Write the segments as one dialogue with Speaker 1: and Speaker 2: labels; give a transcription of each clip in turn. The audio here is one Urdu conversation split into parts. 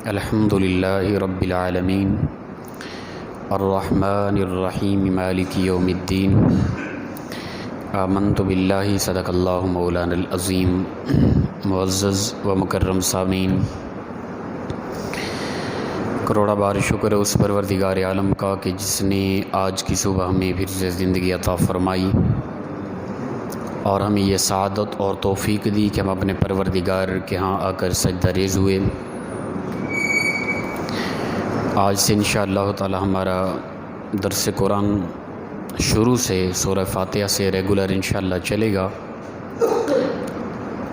Speaker 1: الحمدللہ رب العالمین الرحمن الرحیم مالک یوم الدین آمنت باللہ صدق اللہ مولانا العظیم معزز و مکرم سامعین، کروڑا بار شکر ہے اس پروردگار عالم کا کہ جس نے آج کی صبح ہمیں پھر سے زندگی عطا فرمائی اور ہمیں یہ سعادت اور توفیق دی کہ ہم اپنے پروردگار کے ہاں آ کر سجدہ ریز ہوئے۔ آج سے انشاءاللہ تعالی ہمارا درس قرآن شروع سے سورہ فاتحہ سے ریگولر انشاءاللہ چلے گا۔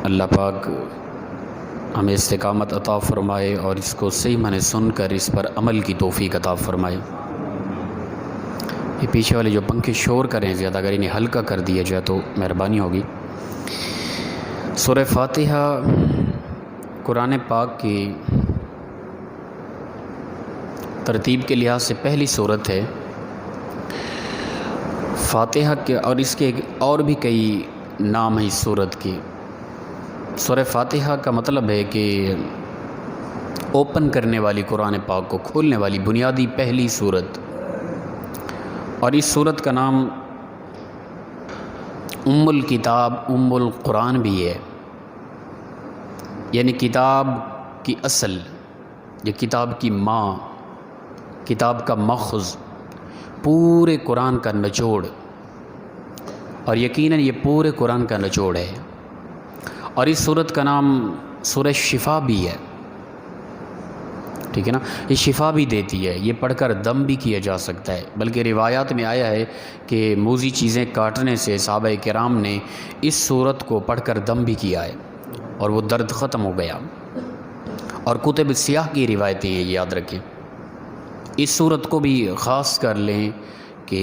Speaker 1: اللہ پاک ہمیں استقامت عطا فرمائے اور اس کو صحیح معنی سن کر اس پر عمل کی توفیق عطا فرمائے۔ یہ پیچھے والے جو پنکھے شور کریں زیادہ، اگر انہیں ہلکا کر دیا جائے تو مہربانی ہوگی۔ سورہ فاتحہ قرآن پاک کی ترتیب کے لحاظ سے پہلی سورت ہے۔ فاتحہ کے اور اس کے اور بھی کئی نام ہیں اس سورت کے۔ سورہ فاتحہ کا مطلب ہے کہ اوپن کرنے والی، قرآن پاک کو کھولنے والی بنیادی پہلی سورت، اور اس سورت کا نام ام الکتاب، ام القرآن بھی ہے، یعنی کتاب کی اصل، یہ کتاب کی ماں، کتاب کا ماخذ، پورے قرآن کا نچوڑ، اور یقیناً یہ پورے قرآن کا نچوڑ ہے۔ اور اس سورت کا نام سورہ شفا بھی ہے، ٹھیک ہے نا، یہ شفا بھی دیتی ہے، یہ پڑھ کر دم بھی کیا جا سکتا ہے، بلکہ روایات میں آیا ہے کہ موذی چیزیں کاٹنے سے صحابہ کرام نے اس سورت کو پڑھ کر دم بھی کیا ہے اور وہ درد ختم ہو گیا۔ اور کتب سیاہ کی روایتیں ہیں، یہ یاد رکھیں۔ اس سورت کو بھی خاص کر لیں کہ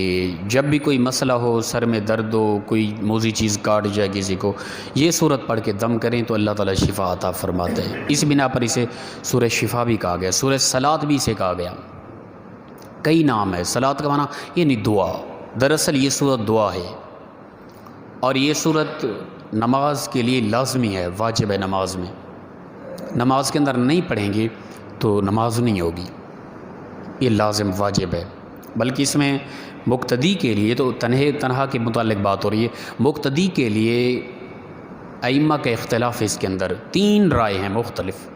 Speaker 1: جب بھی کوئی مسئلہ ہو، سر میں درد ہو، کوئی موذی چیز کاٹ جائے کسی کو، یہ سورت پڑھ کے دم کریں تو اللہ تعالیٰ شفا عطا فرماتے ہیں۔ اس بنا پر اسے سورہ شفا بھی کہا گیا، سورہ صلاۃ بھی اسے کہا گیا۔ کئی نام ہے صلاۃ کا معنی یعنی دعا، دراصل یہ سورت دعا ہے، اور یہ سورت نماز کے لیے لازمی ہے، واجب ہے نماز میں۔ نماز کے اندر نہیں پڑھیں گے تو نماز نہیں ہوگی، یہ لازم واجب ہے۔ بلکہ اس میں مقتدی کے لیے تو تنہا کے متعلق بات ہو رہی ہے، مقتدی کے لیے ائمہ کا اختلاف ہے، اس کے اندر 3 رائے ہیں مختلف۔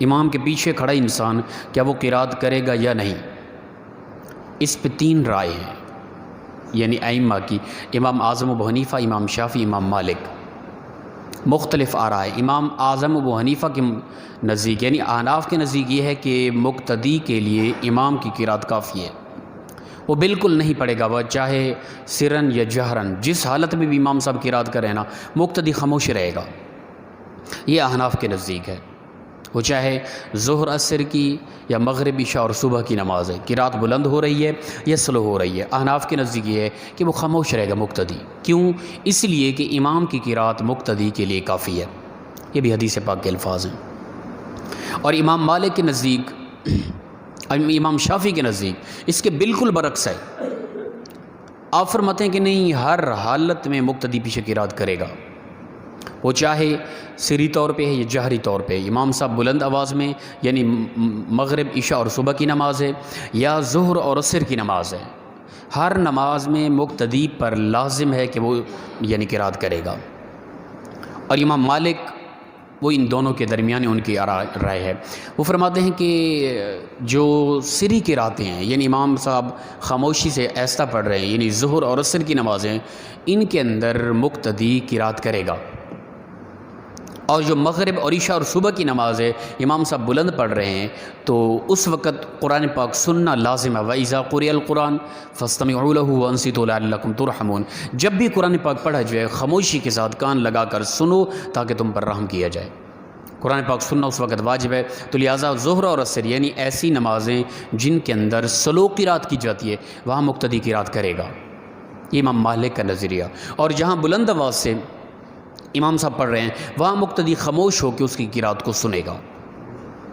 Speaker 1: امام کے پیچھے کھڑا انسان کیا وہ قرات کرے گا یا نہیں، اس پہ 3 رائے ہیں، یعنی ائمہ کی، امام اعظم ابو حنیفہ، امام شافعی، امام مالک، مختلف آراء ہے۔ امام اعظم ابو حنیفہ کے نزدیک، یعنی احناف کے نزدیک یہ ہے کہ مقتدی کے لیے امام کی قرات کافی ہے، وہ بالکل نہیں پڑھے گا، وہ چاہے سرن یا جہرن، جس حالت میں بھی امام صاحب قرات کریں نا، مقتدی خاموش رہے گا، یہ احناف کے نزدیک ہے۔ وہ چاہے ظہر عصر کی یا مغرب عشاء اور صبح کی نماز ہے، قرات بلند ہو رہی ہے یا سلو ہو رہی ہے، احناف کے نزدیک یہ ہے کہ وہ خاموش رہے گا مقتدی۔ کیوں؟ اس لیے کہ امام کی قرات مقتدی کے لیے کافی ہے، یہ بھی حدیث پاک کے الفاظ ہیں۔ اور امام مالک کے نزدیک، امام شافعی کے نزدیک اس کے بالکل برعکس ہے، آپ فرماتے ہیں کہ نہیں، ہر حالت میں مقتدی پیچھے قرات کرے گا، وہ چاہے سری طور پہ ہے یا جہری طور پہ، امام صاحب بلند آواز میں، یعنی مغرب عشاء اور صبح کی نماز ہے یا ظہر اور عصر کی نماز ہے، ہر نماز میں مقتدی پر لازم ہے کہ وہ یعنی قرات کرے گا۔ اور امام مالک وہ ان دونوں کے درمیان ان کی رائے ہے، وہ فرماتے ہیں کہ جو سری قراتیں ہیں، یعنی امام صاحب خاموشی سے ایسا پڑھ رہے ہیں، یعنی ظہر اور عصر کی نمازیں، ان کے اندر مقتدی قرات کرے گا۔ اور جو مغرب اور عشاء اور صبح کی نماز ہے، امام صاحب بلند پڑھ رہے ہیں، تو اس وقت قرآن پاک سننا لازم ہے۔ وَإِذَا قُرِئَ الْقُرْآنُ فَاسْتَمِعُوا لَهُ وَأَنصِتُوا لَعَلَّكُمْ تُرْحَمُونَ، جب بھی قرآن پاک پڑھا جائے خاموشی کے ساتھ کان لگا کر سنو تاکہ تم پر رحم کیا جائے۔ قرآن پاک سننا اس وقت واجب ہے، تو لہٰذا ظہر اور عصر یعنی ایسی نمازیں جن کے اندر سلو قرات کی جاتی ہے، وہاں مقتدی قرات کرے گا، یہ امام مالک کا نظریہ۔ اور جہاں بلند آواز سے امام صاحب پڑھ رہے ہیں، وہاں مقتدی خاموش ہو کے اس کی قرات کو سنے گا،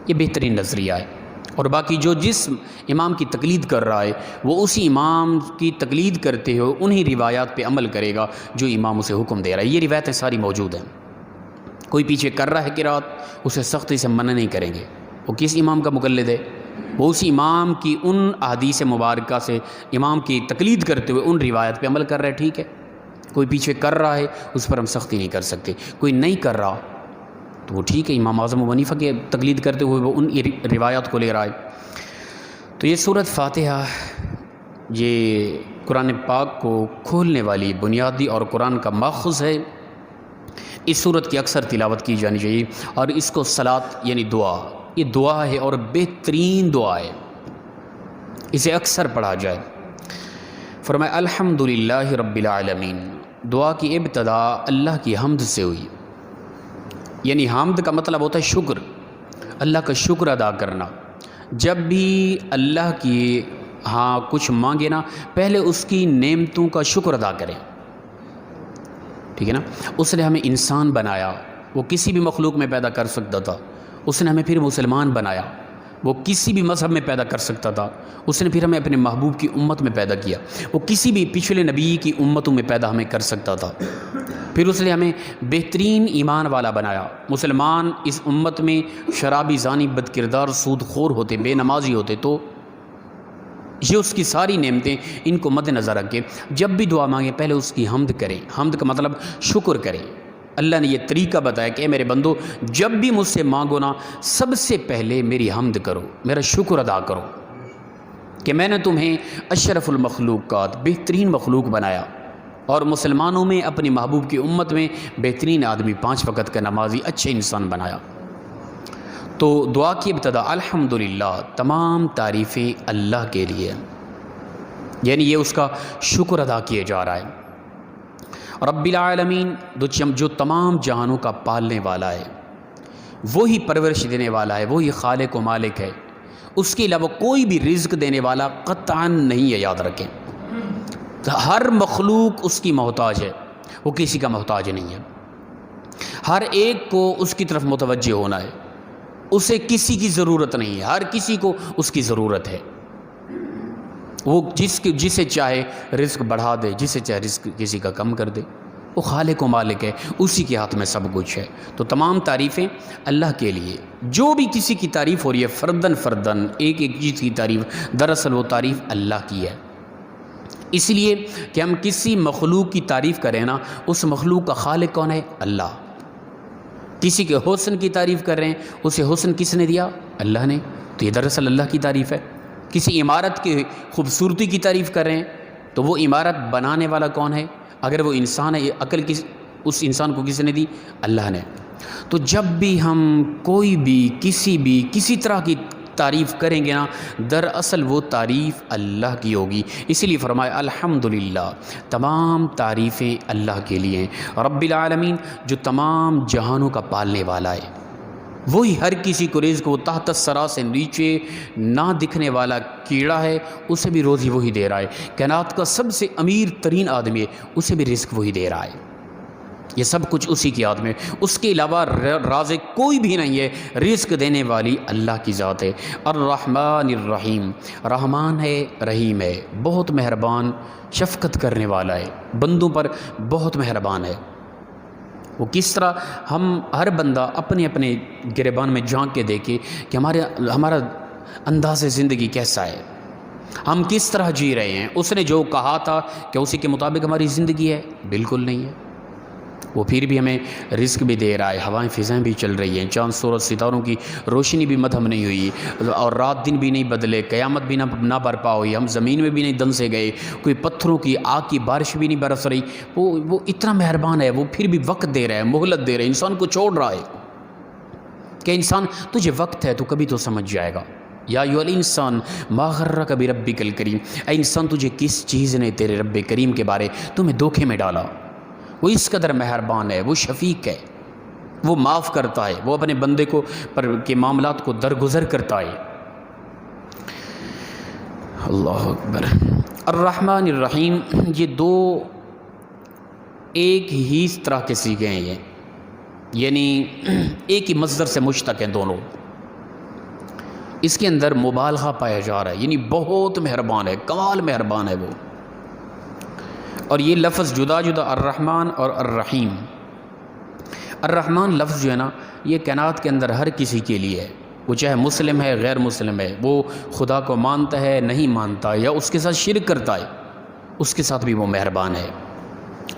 Speaker 1: یہ بہترین نظریہ ہے۔ اور باقی جو جس امام کی تقلید کر رہا ہے، وہ اسی امام کی تقلید کرتے ہوئے انہی روایات پہ عمل کرے گا جو امام اسے حکم دے رہا ہے۔ یہ روایتیں ساری موجود ہیں، کوئی پیچھے کر رہا ہے قرات، اسے سختی سے منع نہیں کریں گے، وہ کس امام کا مقلد ہے؟ وہ اس امام کی ان احادیث مبارکہ سے امام کی تقلید کرتے ہوئے ان روایت پہ عمل کر رہا ہے، ٹھیک ہے۔ کوئی پیچھے کر رہا ہے اس پر ہم سختی نہیں کر سکتے، کوئی نہیں کر رہا تو وہ ٹھیک ہے، امام اعظم ابو حنیفہ کے تقلید کرتے ہوئے وہ ان روایات کو لے رہا ہے۔ تو یہ سورۃ فاتحہ یہ قرآن پاک کو کھولنے والی بنیادی اور قرآن کا ماخذ ہے۔ اس سورت کی اکثر تلاوت کی جانی چاہیے، اور اس کو صلاۃ یعنی دعا، یہ دعا ہے اور بہترین دعا ہے، اسے اکثر پڑھا جائے۔ فرمایا الحمدللہ رب العالمین، دعا کی ابتدا اللہ کی حمد سے ہوئی، یعنی حمد کا مطلب ہوتا ہے شکر، اللہ کا شکر ادا کرنا۔ جب بھی اللہ کی ہاں کچھ مانگے نا، پہلے اس کی نعمتوں کا شکر ادا کریں، ٹھیک ہے نا۔ اس نے ہمیں انسان بنایا، وہ کسی بھی مخلوق میں پیدا کر سکتا تھا۔ اس نے ہمیں پھر مسلمان بنایا، وہ کسی بھی مذہب میں پیدا کر سکتا تھا۔ اس نے پھر ہمیں اپنے محبوب کی امت میں پیدا کیا، وہ کسی بھی پچھلے نبی کی امتوں میں پیدا ہمیں کر سکتا تھا۔ پھر اس نے ہمیں بہترین ایمان والا بنایا۔ مسلمان اس امت میں شرابی، زانی، بد کردار، سود خور ہوتے، بے نمازی ہوتے، تو یہ اس کی ساری نعمتیں، ان کو مد نظر رکھ کے جب بھی دعا مانگیں پہلے اس کی حمد کریں۔ حمد کا مطلب شکر کریں۔ اللہ نے یہ طریقہ بتایا کہ اے میرے بندو، جب بھی مجھ سے مانگو نا، سب سے پہلے میری حمد کرو، میرا شکر ادا کرو کہ میں نے تمہیں اشرف المخلوقات، بہترین مخلوق بنایا، اور مسلمانوں میں اپنی محبوب کی امت میں بہترین آدمی، 5 وقت کا نمازی، اچھے انسان بنایا۔ تو دعا کی ابتدا الحمدللہ، تمام تعریفیں اللہ کے لیے، یعنی یہ اس کا شکر ادا کیے جا رہا ہے۔ رب العالمین، جو تمام جہانوں کا پالنے والا ہے، وہی پرورش دینے والا ہے، وہی خالق و مالک ہے، اس کے علاوہ کوئی بھی رزق دینے والا قطعاً نہیں ہے، یاد رکھیں۔ ہر مخلوق اس کی محتاج ہے، وہ کسی کا محتاج نہیں ہے۔ ہر ایک کو اس کی طرف متوجہ ہونا ہے، اسے کسی کی ضرورت نہیں ہے، ہر کسی کو اس کی ضرورت ہے۔ وہ جسے چاہے رزق بڑھا دے، جسے چاہے رزق کسی کا کم کر دے، وہ خالق و مالک ہے، اسی کے ہاتھ میں سب کچھ ہے۔ تو تمام تعریفیں اللہ کے لیے۔ جو بھی کسی کی تعریف ہو رہی ہے فردن فردن، ایک ایک چیز کی تعریف، دراصل وہ تعریف اللہ کی ہے۔ اس لیے کہ ہم کسی مخلوق کی تعریف کریں نا، اس مخلوق کا خالق کون ہے؟ اللہ۔ کسی کے حسن کی تعریف کر رہے ہیں، اسے حسن کس نے دیا؟ اللہ نے، تو یہ دراصل اللہ کی تعریف ہے۔ کسی عمارت کی خوبصورتی کی تعریف کر رہے ہیں، تو وہ عمارت بنانے والا کون ہے؟ اگر وہ انسان ہے، عقل اس انسان کو کس نے دی؟ اللہ نے۔ تو جب بھی ہم کوئی بھی کسی طرح کی تعریف کریں گے نا، دراصل وہ تعریف اللہ کی ہوگی۔ اسی لیے فرمایا الحمدللہ، تمام تعریفیں اللہ کے لیے ہیں۔ رب العالمین، جو تمام جہانوں کا پالنے والا ہے، وہی ہر کسی کو رزق، وہ تحت الثری سے نیچے نہ دکھنے والا کیڑا ہے، اسے بھی روزی وہی دے رہا ہے۔ کائنات کا سب سے امیر ترین آدمی ہے، اسے بھی رزق وہی دے رہا ہے۔ یہ سب کچھ اسی کے ہاتھ میں، اس کے علاوہ رازق کوئی بھی نہیں ہے۔ رزق دینے والی اللہ کی ذات ہے۔ الرحمن الرحیم، رحمان ہے، رحیم ہے، بہت مہربان، شفقت کرنے والا ہے، بندوں پر بہت مہربان ہے۔ وہ کس طرح، ہم ہر بندہ اپنے اپنے گریبان میں جھانک کے دیکھے کہ ہمارا انداز زندگی کیسا ہے، ہم کس طرح جی رہے ہیں۔ اس نے جو کہا تھا کہ اسی کے مطابق ہماری زندگی ہے؟ بالکل نہیں ہے۔ وہ پھر بھی ہمیں رزق بھی دے رہا ہے، ہوائیں فضائیں بھی چل رہی ہیں، چاند سورج ستاروں کی روشنی بھی مدھم نہیں ہوئی، اور رات دن بھی نہیں بدلے، قیامت بھی نہ برپا ہوئی، ہم زمین میں بھی نہیں دن سے گئے، کوئی پتھروں کی آگ کی بارش بھی نہیں برس رہی۔ وہ اتنا مہربان ہے، وہ پھر بھی وقت دے رہا ہے، مہلت دے رہا ہے، انسان کو چھوڑ رہا ہے کہ انسان تجھے وقت ہے، تو کبھی تو سمجھ جائے گا۔ یا ایھا الانسان ما غرک بربک الکریم، اے انسان تجھے کس چیز نے تیرے رب کریم کے بارے تمہیں دھوکے میں ڈالا؟ وہ اس قدر مہربان ہے، وہ شفیق ہے، وہ معاف کرتا ہے، وہ اپنے بندے کے معاملات کو درگزر کرتا ہے۔ اللہ اکبر۔ الرحمن الرحیم، یہ دو ایک ہی طرح کے سیکھے ہیں، یہ یعنی ایک ہی مصدر سے مشتق ہیں دونوں۔ اس کے اندر مبالغہ پایا جا رہا ہے، یعنی بہت مہربان ہے، کمال مہربان ہے وہ۔ اور یہ لفظ جدا جدا، الرحمن اور الرحیم۔ الرحمن لفظ جو ہے نا، یہ کائنات کے اندر ہر کسی کے لیے ہے، وہ چاہے مسلم ہے غیر مسلم ہے، وہ خدا کو مانتا ہے نہیں مانتا یا اس کے ساتھ شرک کرتا ہے، اس کے ساتھ بھی وہ مہربان ہے،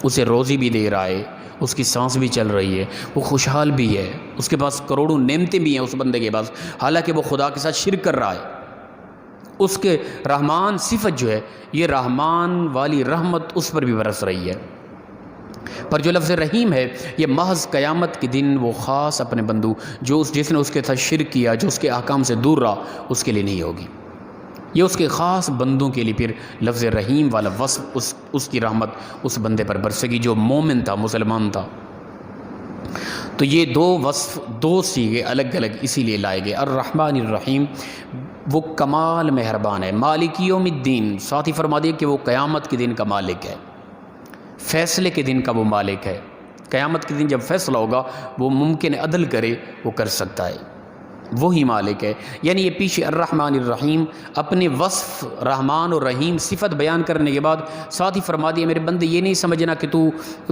Speaker 1: اسے روزی بھی دے رہا ہے، اس کی سانس بھی چل رہی ہے، وہ خوشحال بھی ہے، اس کے پاس کروڑوں نعمتیں بھی ہیں اس بندے کے پاس، حالانکہ وہ خدا کے ساتھ شرک کر رہا ہے۔ اس کے رحمان صفت جو ہے، یہ رحمان والی رحمت اس پر بھی برس رہی ہے۔ پر جو لفظ رحیم ہے، یہ محض قیامت کے دن وہ خاص اپنے بندو جس نے اس کے ساتھ شرک کیا، جو اس کے احکام سے دور رہا، اس کے لیے نہیں ہوگی۔ یہ اس کے خاص بندوں کے لیے پھر لفظ رحیم والا وصف اس کی رحمت اس بندے پر برسے گی جو مومن تھا، مسلمان تھا۔ تو یہ دو وصف، دو صیغے الگ الگ اسی لیے لائے گئے۔ الرحمن الرحیم، وہ کمال مہربان ہے۔ مالک یوم الدین، ساتھ ہی فرما دیا کہ وہ قیامت کے دن کا مالک ہے، فیصلے کے دن کا وہ مالک ہے۔ قیامت کے دن جب فیصلہ ہوگا، وہ ممکن عدل کرے، وہ کر سکتا ہے، وہی مالک ہے۔ یعنی یہ پیچھے الرحمن الرحیم اپنے وصف رحمان اور رحیم صفت بیان کرنے کے بعد ساتھ ہی فرما دیا میرے بندے یہ نہیں سمجھنا کہ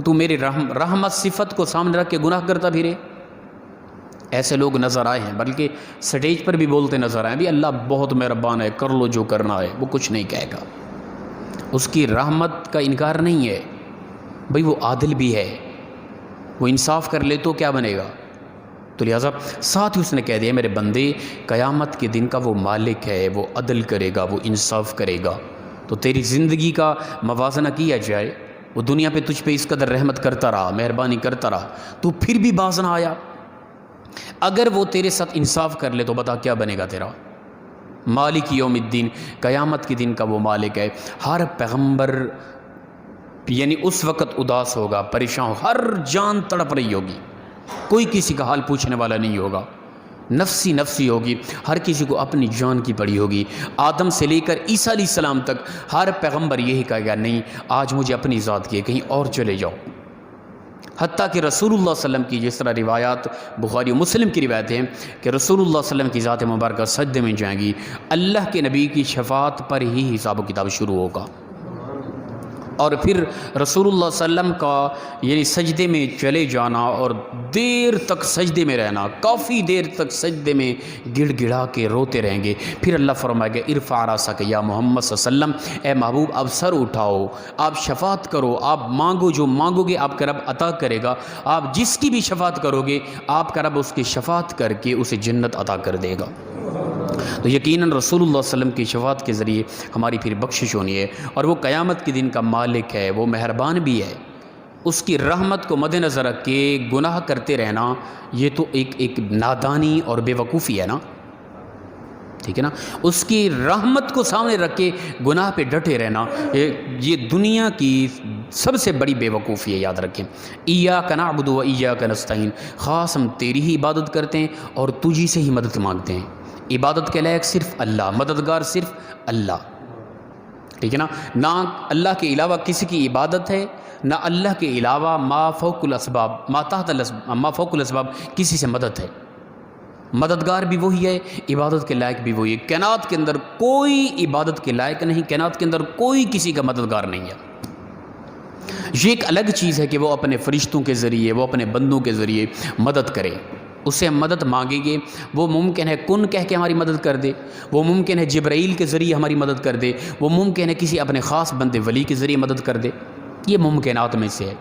Speaker 1: تو میری رحمت صفت کو سامنے رکھ کے گناہ کرتا پھرے۔ ایسے لوگ نظر آئے ہیں، بلکہ سٹیج پر بھی بولتے نظر آئے بھی اللہ بہت مہربان ہے، کر لو جو کرنا ہے، وہ کچھ نہیں کہے گا۔ اس کی رحمت کا انکار نہیں ہے، بھئی وہ عادل بھی ہے، وہ انصاف کر لے تو کیا بنے گا۔ تو لہٰذا ساتھ ہی اس نے کہہ دیا میرے بندے قیامت کے دن کا وہ مالک ہے، وہ عدل کرے گا، وہ انصاف کرے گا۔ تو تیری زندگی کا موازنہ کیا جائے، وہ دنیا پہ تجھ پہ اس قدر رحمت کرتا رہا، مہربانی کرتا رہا، تو پھر بھی باز نہ آیا۔ اگر وہ تیرے ساتھ انصاف کر لے تو بتا کیا بنے گا تیرا۔ مالک یوم الدین، قیامت کے دن کا وہ مالک ہے۔ ہر پیغمبر یعنی اس وقت اداس ہوگا، پریشان ہوگا، ہر جان تڑپ رہی ہوگی، کوئی کسی کا حال پوچھنے والا نہیں ہوگا، نفسی نفسی ہوگی، ہر کسی کو اپنی جان کی پڑی ہوگی۔ آدم سے لے کر عیسیٰ علیہ السلام تک ہر پیغمبر یہی کہے گا نہیں آج مجھے اپنی ذات کی ہے، کہیں اور چلے جاؤ۔ حتیٰ کہ رسول اللہ صلی اللہ علیہ وسلم کی جس طرح روایات بخاری و مسلم کی روایت ہیں کہ رسول اللہ صلی اللہ علیہ وسلم کی ذات مبارکہ سجدے میں جائیں گی، اللہ کے نبی کی شفاعت پر ہی حساب و کتاب شروع ہوگا، اور پھر رسول اللہ صلی اللہ علیہ وسلم کا یعنی سجدے میں چلے جانا اور دیر تک سجدے میں رہنا، کافی دیر تک سجدے میں گڑ گڑا کے روتے رہیں گے۔ پھر اللہ فرمائے گا ارفع راسک یا محمد صلی اللہ علیہ وسلم، اے محبوب آپ سر اٹھاؤ، آپ شفاعت کرو، آپ مانگو، جو مانگو گے آپ کا رب عطا کرے گا، آپ جس کی بھی شفاعت کرو گے آپ کا رب اس کی شفاعت کر کے اسے جنت عطا کر دے گا۔ تو یقیناً رسول اللہ صلی اللہ علیہ وسلم کی شفاعت کے ذریعے ہماری پھر بخشش ہونی ہے، اور وہ قیامت کے دن کا مالک ہے، وہ مہربان بھی ہے۔ اس کی رحمت کو مد نظر رکھ کے گناہ کرتے رہنا یہ تو ایک نادانی اور بے وقوفی ہے نا، ٹھیک ہے نا۔ اس کی رحمت کو سامنے رکھ کے گناہ پہ ڈٹے رہنا یہ دنیا کی سب سے بڑی بے وقوفی ہے، یاد رکھیں۔ ایاک نعبد و ایاک نستعین، خاص ہم تیری ہی عبادت کرتے ہیں اور تجھی سے ہی مدد مانگتے ہیں۔ عبادت کے لائق صرف اللہ، مددگار صرف اللہ، ٹھیک ہے نا۔ نہ اللہ کے علاوہ کسی کی عبادت ہے، نہ اللہ کے علاوہ ما فوق الاسباب ما فوق الاسباب کسی سے مدد ہے۔ مددگار بھی وہی ہے، عبادت کے لائق بھی وہی ہے۔ کائنات کے اندر کوئی عبادت کے لائق نہیں، کائنات کے اندر کوئی کسی کا مددگار نہیں ہے۔ یہ ایک الگ چیز ہے کہ وہ اپنے فرشتوں کے ذریعے، وہ اپنے بندوں کے ذریعے مدد کرے، اس سے ہم مدد مانگیں گے، وہ ممکن ہے کن کہہ کے ہماری مدد کر دے، وہ ممکن ہے جبرائیل کے ذریعے ہماری مدد کر دے، وہ ممکن ہے کسی اپنے خاص بندے ولی کے ذریعے مدد کر دے، یہ ممکنات میں سے ہے۔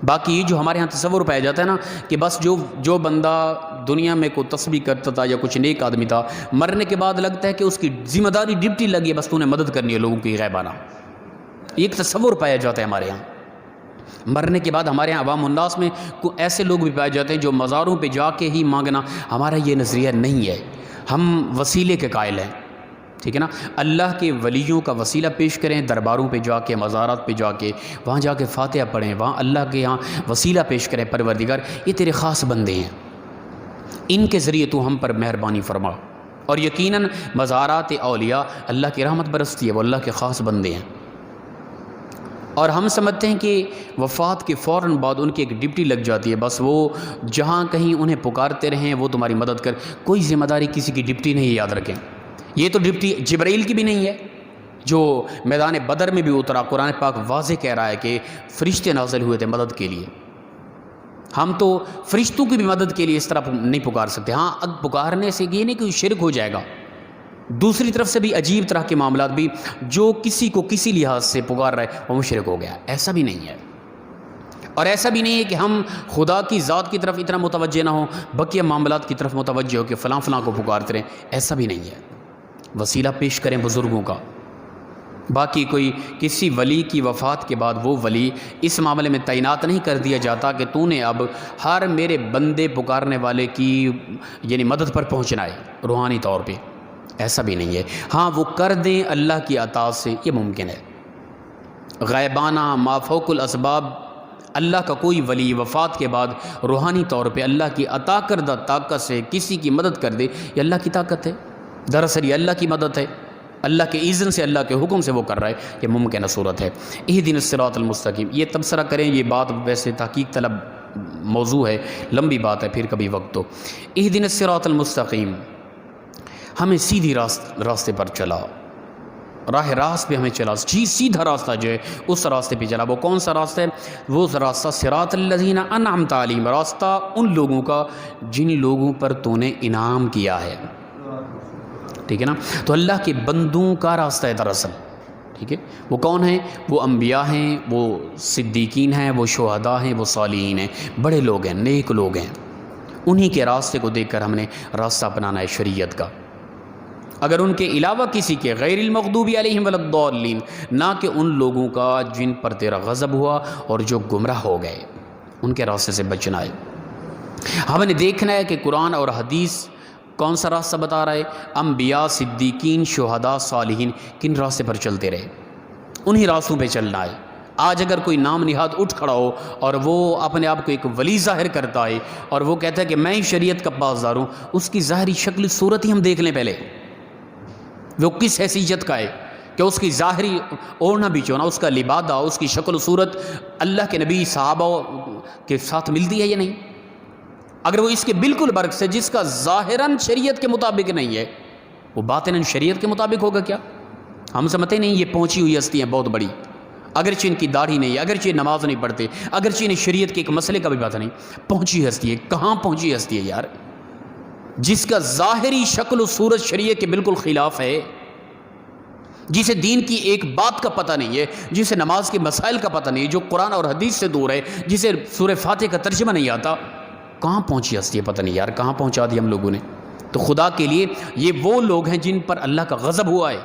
Speaker 1: باقی یہ جو ہمارے ہاں تصور پایا جاتا ہے نا کہ بس جو بندہ دنیا میں کوئی تسبیح کرتا تھا یا کچھ نیک آدمی تھا، مرنے کے بعد لگتا ہے کہ اس کی ذمہ داری ڈپٹی لگی ہے، بس تو نے مدد کرنی ہے لوگوں کی غیبانہ، ایک تصور پایا جاتا ہے ہمارے ہاں۔ مرنے کے بعد ہمارے ہاں عوام الناس میں ایسے لوگ بھی پائے جاتے ہیں جو مزاروں پہ جا کے ہی مانگنا، ہمارا یہ نظریہ نہیں ہے، ہم وسیلے کے قائل ہیں، ٹھیک ہے نا۔ اللہ کے ولیوں کا وسیلہ پیش کریں، درباروں پہ جا کے، مزارات پہ جا کے، وہاں جا کے فاتحہ پڑھیں، وہاں اللہ کے یہاں وسیلہ پیش کریں، پروردگار یہ تیرے خاص بندے ہیں، ان کے ذریعے تو ہم پر مہربانی فرما۔ اور یقیناً مزارات اولیاء اللہ کی رحمت برستی ہے، وہ اللہ کے خاص بندے ہیں، اور ہم سمجھتے ہیں کہ وفات کے فوراً بعد ان کی ایک ڈپٹی لگ جاتی ہے، بس وہ جہاں کہیں انہیں پکارتے رہیں وہ تمہاری مدد کر، کوئی ذمہ داری کسی کی ڈپٹی نہیں، یاد رکھیں۔ یہ تو ڈپٹی جبرائیل کی بھی نہیں ہے جو میدان بدر میں بھی اترا، قرآن پاک واضح کہہ رہا ہے کہ فرشتے نازل ہوئے تھے مدد کے لیے، ہم تو فرشتوں کی بھی مدد کے لیے اس طرح نہیں پکار سکتے. ہاں اب پکارنے سے یہ نہیں کہ شرک ہو جائے گا. دوسری طرف سے بھی عجیب طرح کے معاملات بھی، جو کسی کو کسی لحاظ سے پکار رہا ہے وہ مشرک ہو گیا، ایسا بھی نہیں ہے. اور ایسا بھی نہیں ہے کہ ہم خدا کی ذات کی طرف اتنا متوجہ نہ ہوں، بقیہ معاملات کی طرف متوجہ ہو کہ فلاں فلاں کو پکارتے رہیں، ایسا بھی نہیں ہے. وسیلہ پیش کریں بزرگوں کا. باقی کوئی کسی ولی کی وفات کے بعد وہ ولی اس معاملے میں تعینات نہیں کر دیا جاتا کہ تو نے اب ہر میرے بندے پکارنے والے کی یعنی مدد پر پہنچنا ہے روحانی طور پہ، ایسا بھی نہیں ہے. ہاں وہ کر دیں اللہ کی عطا سے، یہ ممکن ہے. غیبانہ مافوق الاسباب اللہ کا کوئی ولی وفات کے بعد روحانی طور پہ اللہ کی عطا کردہ طاقت سے کسی کی مدد کر دے، یہ اللہ کی طاقت ہے. دراصل یہ اللہ کی مدد ہے، اللہ کے اذن سے، اللہ کے حکم سے وہ کر رہا ہے. یہ ممکنہ صورت ہے. اہدنا الصراط المستقیم، یہ تبصرہ کریں. یہ بات ویسے تحقیق طلب موضوع ہے، لمبی بات ہے، پھر کبھی وقت ہو. اہدنا الصراط المستقیم، ہمیں سیدھی راستے پر چلا، راہ راست پہ ہمیں چلا، سیدھا راستہ جو ہے اس راستے پہ چلا. وہ کون سا راستہ ہے؟ وہ راستہ صراط الذین انعمت علیہم، راستہ ان لوگوں کا جن لوگوں پر تو نے انعام کیا ہے. ٹھیک ہے نا؟ تو اللہ کے بندوں کا راستہ ہے دراصل. ٹھیک ہے، وہ کون ہیں؟ وہ انبیاء ہیں، وہ صدیقین ہیں، وہ شہداء ہیں، وہ صالحین ہیں، بڑے لوگ ہیں، نیک لوگ ہیں. انہی کے راستے کو دیکھ کر ہم نے راستہ اپنانا ہے شریعت کا. اگر ان کے علاوہ کسی کے، غیر المغضوب علیہم ولا الضالین، نہ کہ ان لوگوں کا جن پر تیرا غضب ہوا اور جو گمراہ ہو گئے، ان کے راستے سے بچنا ہے. ہم نے دیکھنا ہے کہ قرآن اور حدیث کون سا راستہ بتا رہا ہے. انبیاء، صدیقین، شہداء، صالحین کن راستے پر چلتے رہے، انہی راستوں پہ چلنا ہے. آج اگر کوئی نام نہاد اٹھ کھڑا ہو اور وہ اپنے آپ کو ایک ولی ظاہر کرتا ہے اور وہ کہتا ہے کہ میں شریعت کا پاسدار ہوں، اس کی ظاہری شکل صورت ہی ہم دیکھ لیں پہلے، وہ کس حیثیت کا ہے، کہ اس کی ظاہری اوڑھنا بھی چونا، اس کا لبادہ، اس کی شکل و صورت اللہ کے نبی صحابہ کے ساتھ ملتی ہے یا نہیں. اگر وہ اس کے بالکل برعکس ہے، جس کا ظاہراً شریعت کے مطابق نہیں ہے، وہ باطناً شریعت کے مطابق ہوگا کیا؟ ہم سمجھتے نہیں یہ پہنچی ہوئی ہستی ہیں بہت بڑی، اگرچہ ان کی داڑھی نہیں ہے، اگرچہ نماز نہیں پڑھتے، اگرچہ انہیں شریعت کے ایک مسئلے کا بھی پتہ نہیں، پہنچی ہستی ہے. کہاں پہنچی ہستی ہے یار؟ جس کا ظاہری شکل و صورت شریعت کے بالکل خلاف ہے، جسے دین کی ایک بات کا پتہ نہیں ہے، جسے نماز کے مسائل کا پتہ نہیں ہے، جو قرآن اور حدیث سے دور ہے، جسے سورہ فاتحہ کا ترجمہ نہیں آتا، کہاں پہنچی ہستی ہے؟ پتہ نہیں یار، کہاں پہنچا دی ہم لوگوں نے. تو خدا کے لیے یہ وہ لوگ ہیں جن پر اللہ کا غضب ہوا ہے،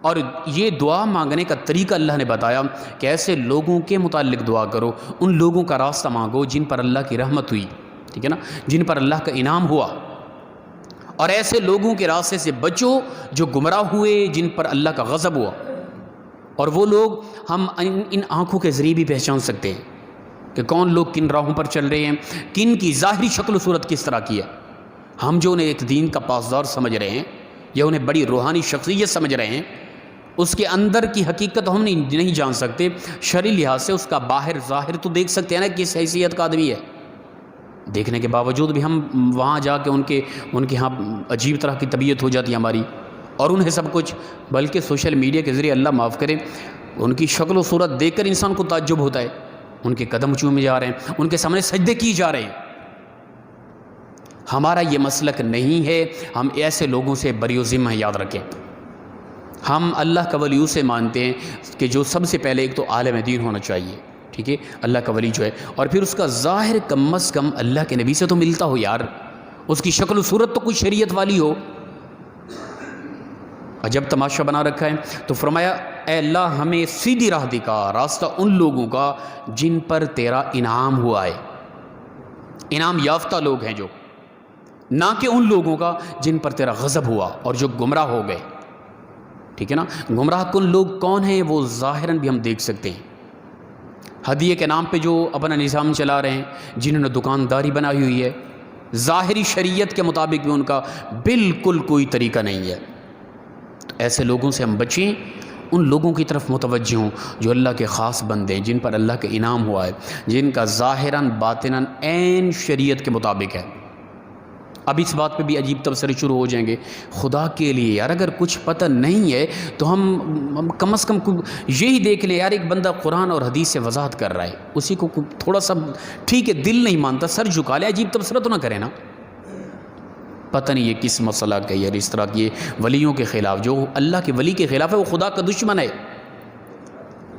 Speaker 1: اور یہ دعا مانگنے کا طریقہ اللہ نے بتایا کہ ایسے لوگوں کے متعلق دعا کرو، ان لوگوں کا راستہ مانگو جن پر اللہ کی رحمت ہوئی. ٹھیک ہے نا؟ جن پر اللہ کا انعام ہوا. اور ایسے لوگوں کے راستے سے بچو جو گمراہ ہوئے، جن پر اللہ کا غضب ہوا. اور وہ لوگ ہم ان آنکھوں کے ذریعے بھی پہچان سکتے ہیں کہ کون لوگ کن راہوں پر چل رہے ہیں، کن کی ظاہری شکل و صورت کس طرح کی ہے. ہم جو انہیں ایک دین کا پاسدار سمجھ رہے ہیں یا انہیں بڑی روحانی شخصیت سمجھ رہے ہیں، اس کے اندر کی حقیقت ہم نہیں جان سکتے. شرعی لحاظ سے اس کا باہر ظاہر تو دیکھ سکتے ہیں نا کس حیثیت کا آدمی ہے. دیکھنے کے باوجود بھی ہم وہاں جا کے ان کے ہاں عجیب طرح کی طبیعت ہو جاتی ہے ہماری، اور انہیں سب کچھ، بلکہ سوشل میڈیا کے ذریعے اللہ معاف کرے، ان کی شکل و صورت دیکھ کر انسان کو تعجب ہوتا ہے. ان کے قدم چومے جا رہے ہیں، ان کے سامنے سجدے کی جا رہے ہیں. ہمارا یہ مسلک نہیں ہے. ہم ایسے لوگوں سے بری و ذمہ ہیں، یاد رکھیں. ہم اللہ کا ولی اسے مانتے ہیں کہ جو سب سے پہلے ایک تو عالم دین ہونا چاہیے. ٹھیک ہے، اللہ کا ولی جو ہے، اور پھر اس کا ظاہر کم از کم اللہ کے نبی سے تو ملتا ہو یار، اس کی شکل و صورت تو کوئی شریعت والی ہو. عجب تماشا بنا رکھا ہے. تو فرمایا اے اللہ ہمیں سیدھی راہ دکھا، راستہ ان لوگوں کا جن پر تیرا انعام ہوا ہے. انعام یافتہ لوگ ہیں جو، نہ کہ ان لوگوں کا جن پر تیرا غضب ہوا اور جو گمراہ ہو گئے. ٹھیک ہے نا؟ گمراہ کن لوگ کون ہیں وہ ظاہراً بھی ہم دیکھ سکتے ہیں. ہدیے کے نام پہ جو اپنا نظام چلا رہے ہیں، جنہوں نے دکانداری بنائی ہوئی ہے، ظاہری شریعت کے مطابق بھی ان کا بالکل کوئی طریقہ نہیں ہے. تو ایسے لوگوں سے ہم بچیں، ان لوگوں کی طرف متوجہ ہوں جو اللہ کے خاص بندے ہیں، جن پر اللہ کا انعام ہوا ہے، جن کا ظاہراً باطناً عین شریعت کے مطابق ہے. اب اس بات پہ بھی عجیب تبصرے شروع ہو جائیں گے، خدا کے لیے یار اگر کچھ پتہ نہیں ہے تو ہم کم از کم یہی دیکھ لیں یار، ایک بندہ قرآن اور حدیث سے وضاحت کر رہا ہے، اسی کو تھوڑا سا ٹھیک ہے دل نہیں مانتا سر جھکا لے، عجیب تبصرہ تو نہ کرے نا۔ پتہ نہیں یہ کس مسئلہ کا یار اس طرح کی ولیوں کے خلاف، جو اللہ کے ولی کے خلاف ہے وہ خدا کا دشمن ہے،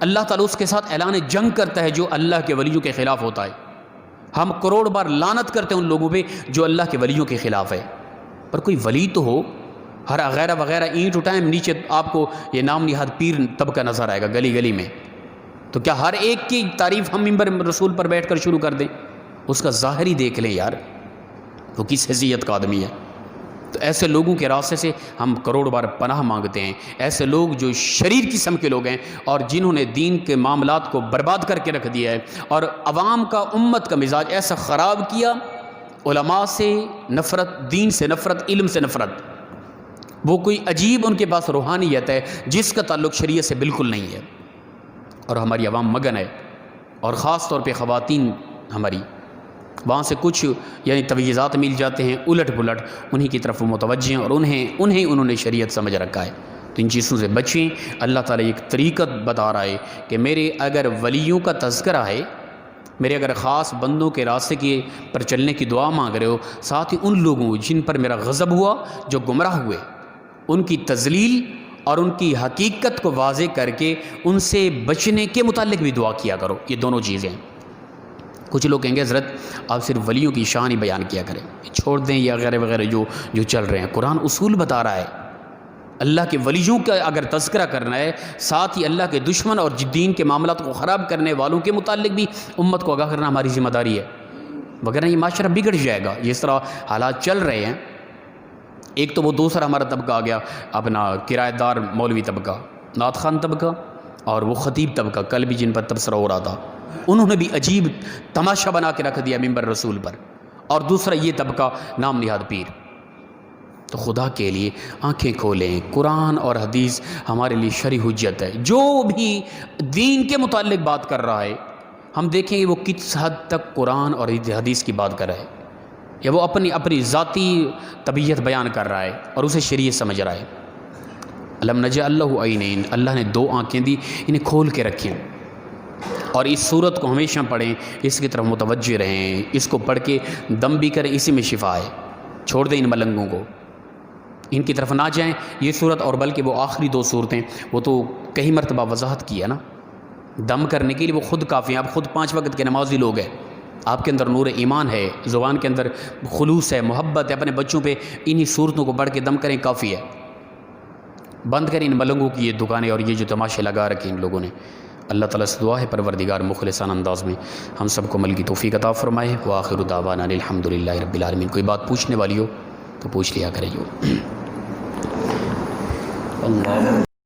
Speaker 1: اللہ تعالیٰ اس کے ساتھ اعلان جنگ کرتا ہے جو اللہ کے ولیوں کے خلاف ہوتا ہے۔ ہم کروڑ بار لعنت کرتے ہیں ان لوگوں پہ جو اللہ کے ولیوں کے خلاف ہے، پر کوئی ولی تو ہو، ہر وغیرہ وغیرہ اینٹ اٹھائیں نیچے آپ کو یہ نام نہاد پیر طبقہ نظر آئے گا گلی گلی میں، تو کیا ہر ایک کی تعریف ہم ممبر رسول پر بیٹھ کر شروع کر دیں؟ اس کا ظاہر ہی دیکھ لیں یار وہ کس حیثیت کا آدمی ہے۔ تو ایسے لوگوں کے راستے سے ہم کروڑ بار پناہ مانگتے ہیں، ایسے لوگ جو شریر قسم کے لوگ ہیں اور جنہوں نے دین کے معاملات کو برباد کر کے رکھ دیا ہے اور عوام کا امت کا مزاج ایسا خراب کیا، علماء سے نفرت، دین سے نفرت، علم سے نفرت، وہ کوئی عجیب ان کے پاس روحانیت ہے جس کا تعلق شریعت سے بالکل نہیں ہے، اور ہماری عوام مگن ہے، اور خاص طور پہ خواتین ہماری وہاں سے کچھ یعنی تویزات مل جاتے ہیں الٹ پلٹ، انہی کی طرف وہ متوجہ ہیں اور انہوں نے شریعت سمجھ رکھا ہے۔ تو ان چیزوں سے بچیں۔ اللہ تعالیٰ ایک طریقت بتا رہا ہے کہ میرے اگر ولیوں کا تذکرہ ہے، میرے اگر خاص بندوں کے راستے کے پر چلنے کی دعا مانگ رہے ہو، ساتھ ہی ان لوگوں جن پر میرا غضب ہوا جو گمراہ ہوئے ان کی تذلیل اور ان کی حقیقت کو واضح کر کے ان سے بچنے کے متعلق بھی دعا کیا کرو۔ یہ دونوں چیزیں۔ کچھ لوگ کہیں گے حضرت آپ صرف ولیوں کی شان ہی بیان کیا کریں، چھوڑ دیں یا وغیرہ وغیرہ جو چل رہے ہیں۔ قرآن اصول بتا رہا ہے، اللہ کے ولیوں کا اگر تذکرہ کرنا ہے، ساتھ ہی اللہ کے دشمن اور دین کے معاملات کو خراب کرنے والوں کے متعلق بھی امت کو آگاہ کرنا ہماری ذمہ داری ہے، وغیرہ یہ معاشرہ بگڑ جائے گا۔ جس طرح حالات چل رہے ہیں، ایک تو وہ دوسرا ہمارا طبقہ آ گیا اپنا کرایہ دار مولوی طبقہ، نعت خوان طبقہ، اور وہ خطیب طبقہ کل بھی جن پر تبصرہ ہو رہا تھا، انہوں نے بھی عجیب تماشا بنا کے رکھ دیا ممبر رسول پر۔ اور دوسرا یہ طبقہ نام نہاد پیر۔ تو خدا کے لیے آنکھیں کھولیں، قرآن اور حدیث ہمارے لیے شرعی حجت ہے۔ جو بھی دین کے متعلق بات کر رہا ہے ہم دیکھیں گے وہ کس حد تک قرآن اور حدیث کی بات کر رہا ہے، یا وہ اپنی ذاتی طبیعت بیان کر رہا ہے اور اسے شریعت سمجھ رہا ہے۔ علم نجعل لہ عینین، اللہ نے دو آنکھیں دی، انہیں کھول کے رکھیں، اور اس صورت کو ہمیشہ پڑھیں، اس کی طرف متوجہ رہیں، اس کو پڑھ کے دم بھی کریں، اسی میں شفا ہے۔ چھوڑ دیں ان ملنگوں کو، ان کی طرف نہ جائیں۔ یہ صورت اور بلکہ وہ آخری دو صورتیں وہ تو کئی مرتبہ وضاحت کی ہے نا، دم کرنے کے لیے وہ خود کافی ہیں۔ آپ خود 5 وقت کے نمازی لوگ ہیں، آپ کے اندر نور ایمان ہے، زبان کے اندر خلوص ہے، محبت ہے، اپنے بچوں پہ انہی صورتوں کو پڑھ کے دم کریں، کافی ہے۔ بند کریں ان ملنگوں کی یہ دکانیں اور یہ جو تماشے لگا رکھے ان لوگوں نے۔ اللہ تعالیٰ سے دعا ہے پروردگار مخلصانہ انداز میں ہم سب کو عمل کی توفیق عطا فرمائے۔ وآخر دعوانا الحمدللہ رب العالمین۔ کوئی بات پوچھنے والی ہو تو پوچھ لیا کریں۔ اللہ